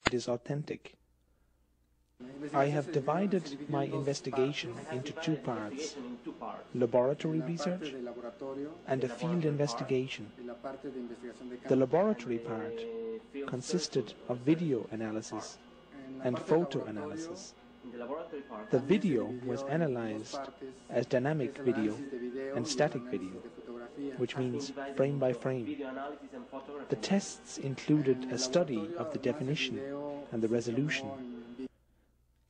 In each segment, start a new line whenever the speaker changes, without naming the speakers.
it is authentic. I have divided my investigation into two parts: laboratory research and a field investigation. The laboratory part consisted of video analysis and photo analysis. The video was analyzed as dynamic video and static video, which means frame by frame. The tests included a study of the definition and the resolution,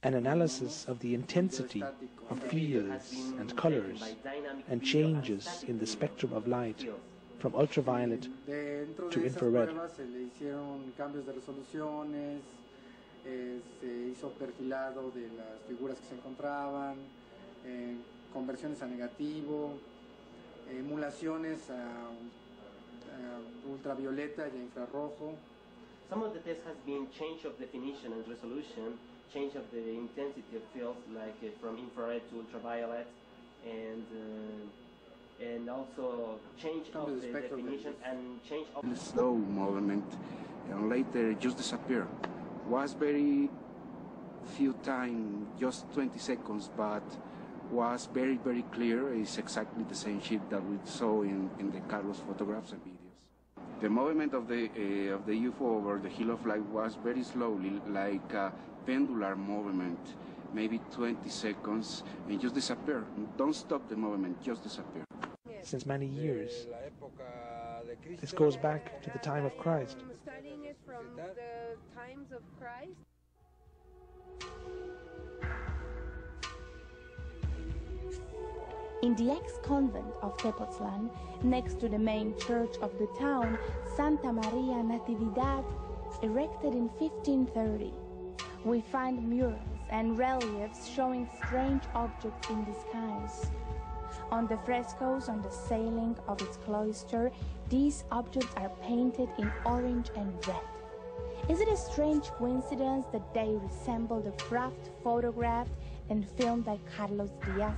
an analysis of the intensity of fields and colors and changes in the spectrum of light from ultraviolet to infrared.
Se hizo perfilado de las figuras que se encontraban, conversiones a negativo, emulaciones a ultravioleta y a infrarrojo.
Some of the tests has been change of definition and resolution, change of the intensity of fields, like from infrared to ultraviolet, and also change of the definition and change of
the slow movement, and later just disappear. Was very few time, just 20 seconds, but was very, very clear. It's exactly the same shape that we saw in the Carlos photographs and videos. The movement of the UFO over the hill of light was very slowly, like a pendular movement, maybe 20 seconds, and just disappear. Don't stop the movement, just disappear.
Since many years. This goes back to the time of Christ.
Studying it from the times of Christ.
In the ex-convent of Tepoztlan, next to the main church of the town, Santa Maria Natividad, erected in 1530, we find murals and reliefs showing strange objects in disguise. On the frescoes on the ceiling of its cloister, these objects are painted in orange and red. Is it a strange coincidence that they resemble the craft photographed and filmed by Carlos Diaz?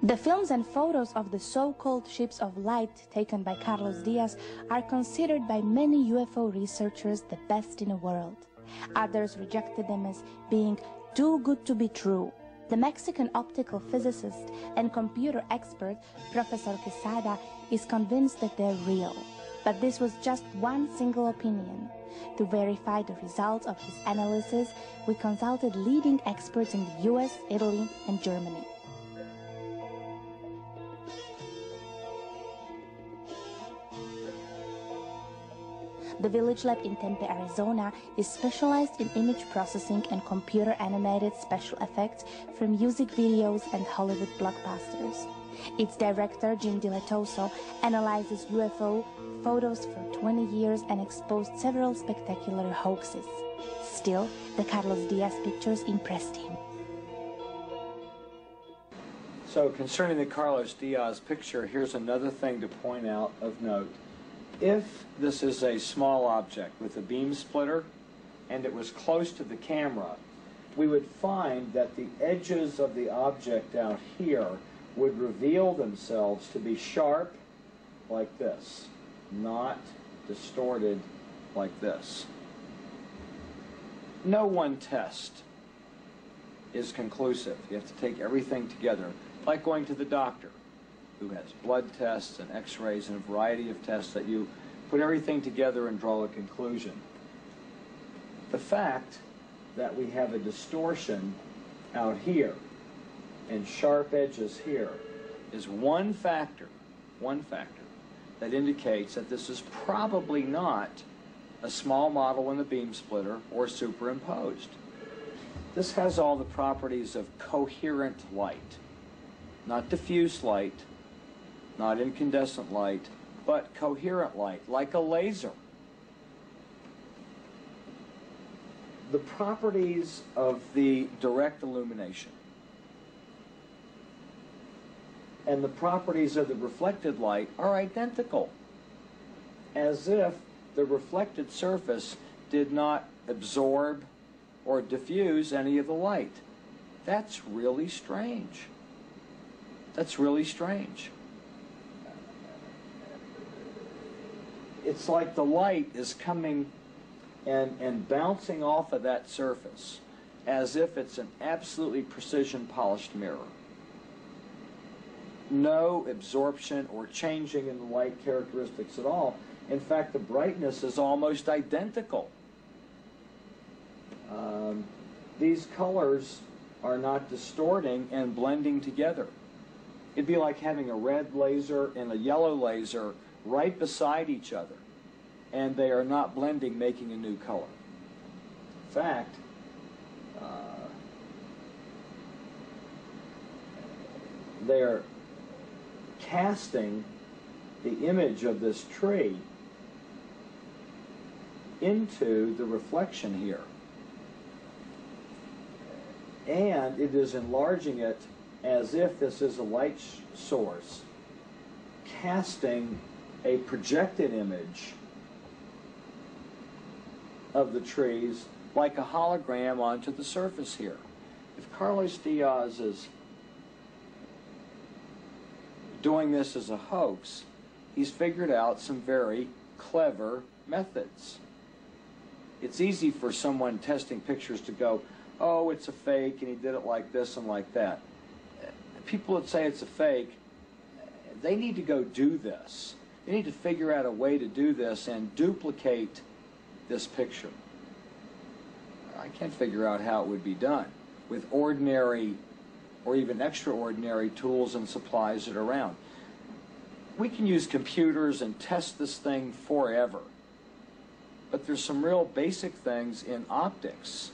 The films and photos of the so-called ships of light taken by Carlos Diaz are considered by many UFO researchers the best in the world. Others rejected them as being too good to be true. The Mexican optical physicist and computer expert, Professor Quesada, is convinced that they're real. But this was just one single opinion. To verify the results of his analysis, we consulted leading experts in the US, Italy, and Germany. The Village Lab in Tempe, Arizona is specialized in image processing and computer-animated special effects for music videos and Hollywood blockbusters. Its director, Jim Dilatoso, analyzes UFO photos for 20 years and exposed several spectacular hoaxes. Still, the Carlos Diaz pictures impressed him.
So concerning the Carlos Diaz picture, here's another thing to point out of note. If this is a small object with a beam splitter and it was close to the camera, we would find that the edges of the object out here would reveal themselves to be sharp like this, not distorted like this. No one test is conclusive. You have to take everything together, like going to the doctor, who has blood tests and x-rays and a variety of tests that you put everything together and draw a conclusion. The fact that we have a distortion out here and sharp edges here is one factor that indicates that this is probably not a small model in the beam splitter or superimposed. This has all the properties of coherent light, not diffuse light, not incandescent light, but coherent light, like a laser. The properties of the direct illumination and the properties of the reflected light are identical. as if the reflected surface did not absorb or diffuse any of the light. That's really strange. That's really strange. It's like the light is coming and bouncing off of that surface as if it's an absolutely precision polished mirror. No absorption or changing in the light characteristics at all. In fact, the brightness is almost identical. These colors are not distorting and blending together. It'd be like having a red laser and a yellow laser right beside each other, and they are not blending, making a new color. In fact, they're casting the image of this tree into the reflection here. And it is enlarging it as if this is a light source, casting a projected image of the trees like a hologram onto the surface here. If Carlos Diaz is doing this as a hoax, he's figured out some very clever methods. It's easy for someone testing pictures to go, oh, it's a fake, and he did it like this and like that. People that say it's a fake, they need to go do this. They need to figure out a way to do this and duplicate this picture. I can't figure out how it would be done with ordinary or even extraordinary tools and supplies that are around. We can use computers and test this thing forever. But there's some real basic things in optics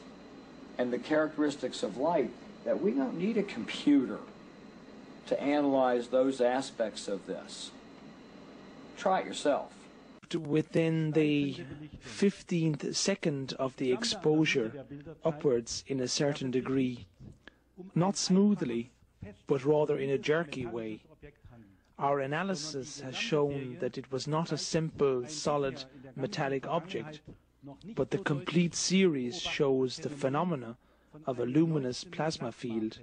and the characteristics of light that we don't need a computer to analyze those aspects of this. Try it yourself.
Within the 15th second of the exposure upwards in a certain degree, not smoothly, but rather in a jerky way. Our analysis has shown that it was not a simple, solid, metallic object, but the complete series shows the phenomena of a luminous plasma field